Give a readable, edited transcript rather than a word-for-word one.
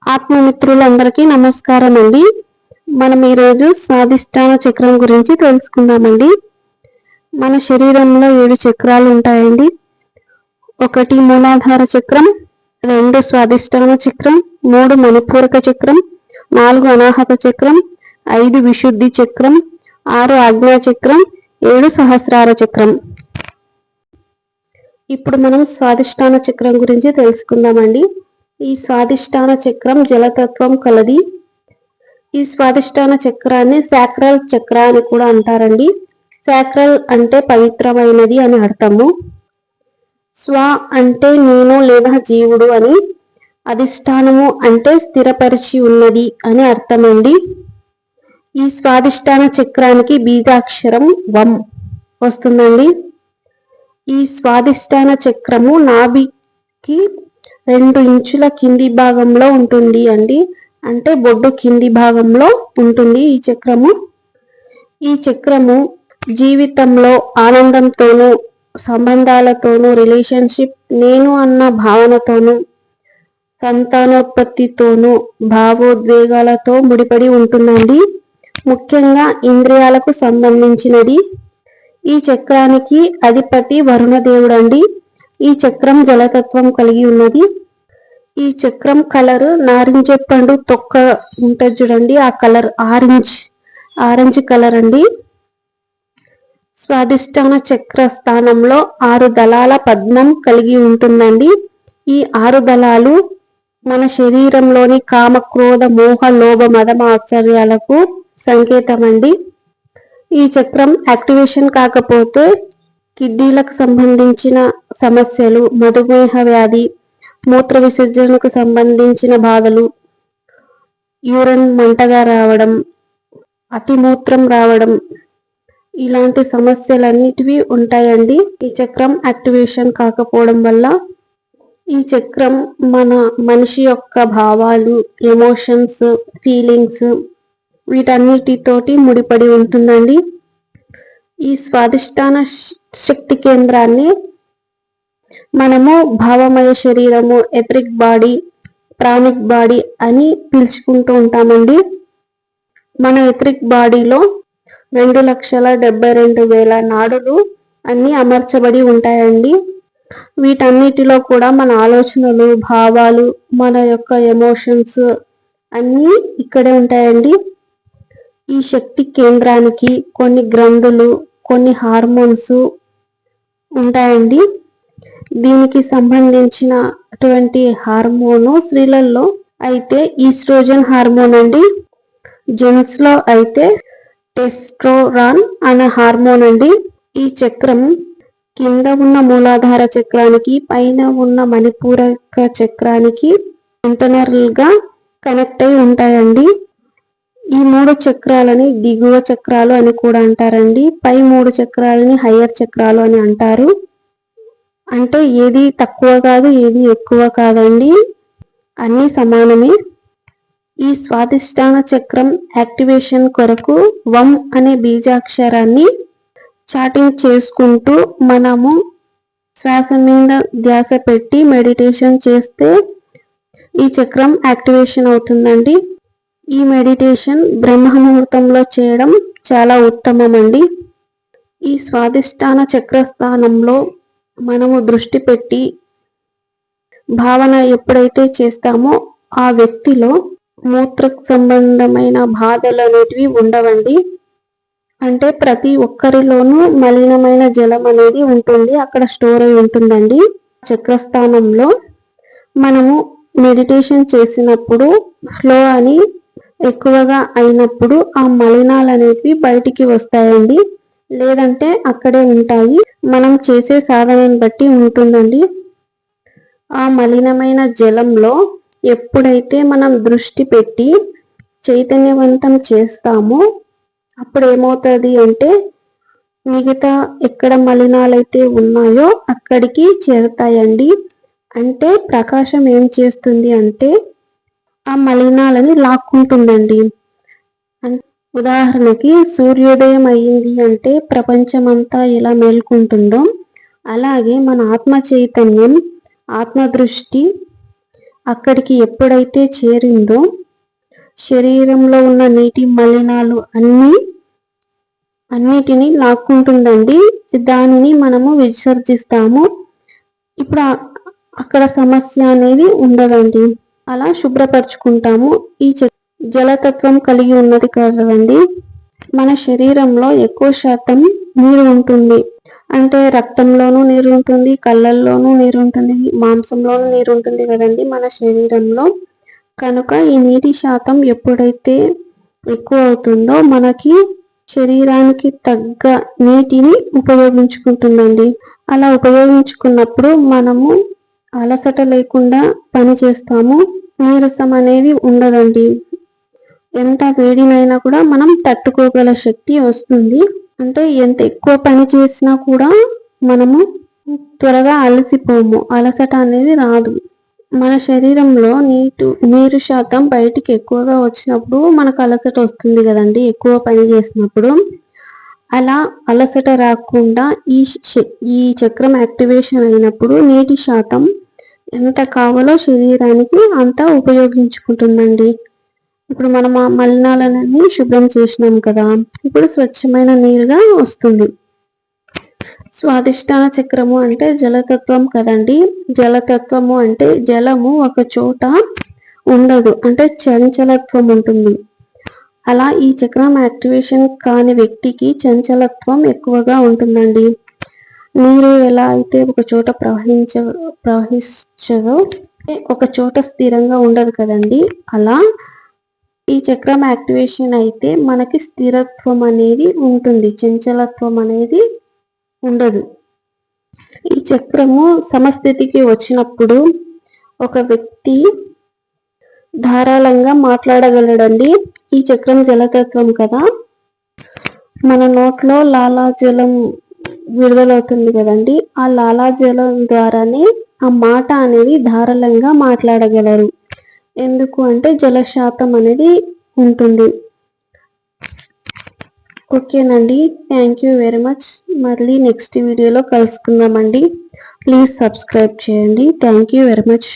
ఆత్మమిత్రులందరికీ నమస్కారం అండి. మనం ఈరోజు స్వాదిష్టాన చక్రం గురించి తెలుసుకుందామండి. మన శరీరంలో 7 చక్రాలు ఉంటాయండి. 1 మూలాధార చక్రం, 2 స్వాదిష్టాన చక్రం, 3 మణిపూరక చక్రం, 4 అనాహత చక్రం, 5 విశుద్ధి చక్రం, 6 ఆజ్ఞా చక్రం, 7 సహస్రార చక్రం. ఇప్పుడు మనం స్వాదిష్టాన చక్రం గురించి తెలుసుకుందామండి. ఈ స్వాదిష్టాన చక్రం జలతత్వం కలది. ఈ స్వాదిష్టాన చక్రాన్ని సాక్రల్ చక్ర అని కూడా అంటారండి. సాక్రల్ అంటే పవిత్రమైనది అని అర్థము. స్వ అంటే నేను లేదా జీవుడు అని, అధిష్టానము అంటే స్థిరపరిచి ఉన్నది అని అర్థమండి. ఈ స్వాదిష్టాన చక్రానికి బీజాక్షరం వం వస్తుందండి. ఈ స్వాదిష్టాన చక్రము నాభికి 2 ఇంచుల కింది భాగంలో ఉంటుంది అండి. అంటే బొడ్డు కింది భాగంలో ఉంటుంది ఈ చక్రము. ఈ చక్రము జీవితంలో ఆనందంతోనూ, సంబంధాలతోనూ, రిలేషన్షిప్, నేను అన్న భావనతోనూ, సంతానోత్పత్తితోనూ, భావోద్వేగాలతో ముడిపడి ఉంటుందండి. ముఖ్యంగా ఇంద్రియాలకు సంబంధించినది. ఈ చక్రానికి అధిపతి వరుణదేవుడండి. ఈ చక్రం జలతత్వం కలిగి ఉన్నది. ఈ చక్రం కలర్ నారింజ పండు తొక్క ఉంటుంది చూడండి, ఆ కలర్ ఆరెంజ్ కలర్ అండి. స్వాదిష్టాన చక్ర స్థానంలో 6 దళాల పద్మం కలిగి ఉంటుందండి. ఈ 6 దళాలు మన శరీరంలోని కామ, క్రోధ, మోహ, లోభ, మదం, ఆశ్చర్యాలకు సంకేతం అండి. ఈ చక్రం యాక్టివేషన్ కాకపోతే కిడ్నీలకు సంబంధించిన సమస్యలు, మధుమేహ వ్యాధి, మూత్ర విసర్జనకు సంబంధించిన బాధలు, యూరిన్ మంటగా రావడం, అతిమూత్రం రావడం, ఇలాంటి సమస్యలన్నిటివి ఉంటాయండి ఈ చక్రం యాక్టివేషన్ కాకపోవడం వల్ల. ఈ చక్రం మనిషి యొక్క భావాలు, ఎమోషన్స్, ఫీలింగ్స్ వీటన్నిటితోటి ముడిపడి ఉంటుందండి. ఈ స్వాదిష్టాన శక్తి కేంద్రాన్ని మనము భావమయ శరీరము, ఎథరిక్ బాడీ, ప్రాణిక్ బాడీ అని పిలుచుకుంటూ ఉంటామండి. మన ఎథరిక్ బాడీలో 2,72,000 నాడులు అన్ని అమర్చబడి ఉంటాయండి. వీటన్నిటిలో కూడా మన ఆలోచనలు, భావాలు, మన యొక్క ఎమోషన్స్ అన్నీ ఇక్కడే ఉంటాయండి. ఈ శక్తి కేంద్రానికి కొన్ని గ్రంథులు, కొన్ని హార్మోన్స్ ఉంటాయండి. దీనికి సంబంధించినటువంటి హార్మోను స్త్రీలలో అయితే ఈస్ట్రోజన్ హార్మోన్ అండి. జెంట్స్ లో అయితే టెస్టోరాన్ అనే హార్మోన్ అండి. ఈ చక్రం కింద ఉన్న మూలాధార చక్రానికి, పైన ఉన్న మణిపూరక చక్రానికి ఇంటర్నల్ గా కనెక్ట్ అయి ఉంటాయండి. ఈ 3 చక్రాలని దిగువ చక్రాలు అని కూడా అంటారండి. పై 3 చక్రాలని హయ్యర్ చక్రాలు అని అంటారు. అంటే ఏది తక్కువ కాదు, ఏది ఎక్కువ కాదండి, అన్ని సమానమే. ఈ స్వాదిష్టాన చక్రం యాక్టివేషన్ కొరకు వం అనే బీజాక్షరాన్ని చాటింగ్ చేసుకుంటూ మనము శ్వాస మీద ధ్యాస పెట్టి మెడిటేషన్ చేస్తే ఈ చక్రం యాక్టివేషన్ అవుతుందండి. ఈ మెడిటేషన్ బ్రహ్మముహూర్తంలో చేయడం చాలా ఉత్తమం అండి. ఈ స్వాదిష్టాన చక్రస్థానంలో మనము దృష్టి పెట్టి భావన ఎప్పుడైతే చేస్తామో ఆ వ్యక్తిలో మూత్ర సంబంధమైన బాధలు అనేటివి ఉండవండి. అంటే ప్రతి ఒక్కరిలోనూ మలినమైన జలం అనేది ఉంటుంది, అక్కడ స్టోర్ అయి ఉంటుందండి. చక్రస్థానంలో మనము మెడిటేషన్ చేసినప్పుడు ఫ్లో అని ఎక్కువగా అయినప్పుడు ఆ మలినాలు అనేవి బయటికి వస్తాయండి, లేదంటే అక్కడే ఉంటాయి. మనం చేసే సాధనని బట్టి ఉంటుందండి. ఆ మలినమైన జలంలో ఎప్పుడైతే మనం దృష్టి పెట్టి చైతన్యవంతం చేస్తామో అప్పుడు ఏమవుతుంది అంటే మిగతా ఎక్కడ మలినాలైతే ఉన్నాయో అక్కడికి చేరుతాయండి. అంటే ప్రకాశం ఏం చేస్తుంది అంటే ఆ మలినాలని లాక్కుంటుందండి. ఉదాహరణకి సూర్యోదయం అయ్యింది అంటే ప్రపంచమంతా ఎలా మేల్కుంటుందో అలాగే మన ఆత్మ చైతన్యం, ఆత్మ దృష్టి అక్కడికి ఎప్పుడైతే చేరిందో శరీరంలో ఉన్న నీటి మలినాలు అన్నిటినీ లాక్కుంటుందండి. దానిని మనము విసర్జిస్తాము. ఇప్పుడు అక్కడ సమస్య అనేది ఉండదండి. అలా శుభ్రపరచుకుంటాము. ఈ జలతత్వం కలిగి ఉన్నది కదండి. మన శరీరంలో ఎక్కువ శాతం నీరు ఉంటుంది. అంటే రక్తంలోనూ నీరు ఉంటుంది, కళ్ళల్లోనూ నీరు ఉంటుంది, మాంసంలోనూ నీరు ఉంటుంది కదండి మన శరీరంలో. కనుక ఈ నీటి శాతం ఎప్పుడైతే ఎక్కువ అవుతుందో మనకి శరీరానికి తగ్గ నీటిని ఉపయోగించుకుంటుందండి. అలా ఉపయోగించుకున్నప్పుడు మనము అలసట లేకుండా పని చేస్తాము. నీరసం అనేది ఉండదండి. ఎంత వేడినైనా కూడా మనం తట్టుకోగల శక్తి వస్తుంది. అంటే ఎంత ఎక్కువ పని చేసినా కూడా మనము త్వరగా అలసిపోము, అలసట అనేది రాదు. మన శరీరంలో నీరు శాతం బయటికి ఎక్కువగా వచ్చినప్పుడు మనకు అలసట వస్తుంది కదండి, ఎక్కువ పని చేసినప్పుడు. అలా అలసట రాకుండా ఈ చక్రం యాక్టివేషన్ అయినప్పుడు నీటి శాతం ఎంత కావాలో శరీరానికి అంత ఉపయోగించుకుంటుందండి. ఇప్పుడు మనం ఆ మలినాలన్నీ శుభ్రం చేసినాం కదా, ఇప్పుడు స్వచ్ఛమైన నీరుగా వస్తుంది. స్వాదిష్టాన చక్రము అంటే జలతత్వం కదండి. జలతత్వము అంటే జలము ఒక చోట ఉండదు, అంటే చంచలత్వం ఉంటుంది. అలా ఈ చక్రం యాక్టివేషన్ కాని వ్యక్తికి చంచలత్వం ఎక్కువగా ఉంటుందండి. నీరు ఎలా అయితే ఒక చోట ప్రవహించదో ఒక చోట స్థిరంగా ఉండదు కదండి. అలా ఈ చక్రం యాక్టివేషన్ అయితే మనకి స్థిరత్వం అనేది ఉంటుంది, చంచలత్వం అనేది ఉండదు. ఈ చక్రము సమస్థితికి వచ్చినప్పుడు ఒక వ్యక్తి ధారాళంగా మాట్లాడగలడండి. ఈ చక్రం జలతత్వం కదా, మన నోట్లో లాలాజలం విడుదలవుతుంది కదండి. ఆ లాలాజలం ద్వారానే ఆ మాట అనేది ధారాళంగా మాట్లాడగలరు. ఎందుకు అంటే జలశాతం అనేది ఉంటుంది. ఓకేనండి, థ్యాంక్ యూ వెరీ మచ్. మళ్ళీ నెక్స్ట్ వీడియోలో కలుసుకుందామండి. ప్లీజ్ సబ్స్క్రైబ్ చేయండి. Thank you very much.